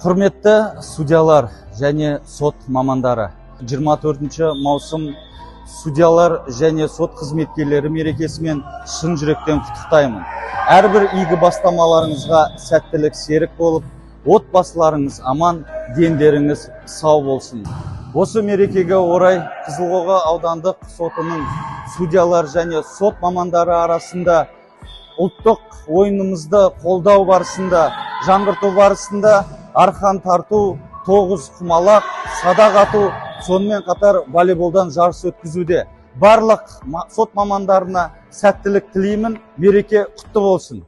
Құрметті судьялар және сот мамандары, 24 маусым судьялар және сот қызметкерлері мерекесімен шын жүректен құттықтаймын. Әрбір игі бастамаларыңызға сәттілік серік болып, отбасыларыңыз аман, дендеріңіз сау болсын. Осы мерекеге орай Қызылқоға аудандық сотының судьялар және сот мамандары арасында ұлттық ойынымызды қолдау барысында, жаңғырту барысында арқан тарту, тоғыз құмалақ, садақ ату, сонымен қатар волейболдан жарыс өткізуде. Барлық сот мамандарына сәттілік тілеймін, мереке құтты болсын.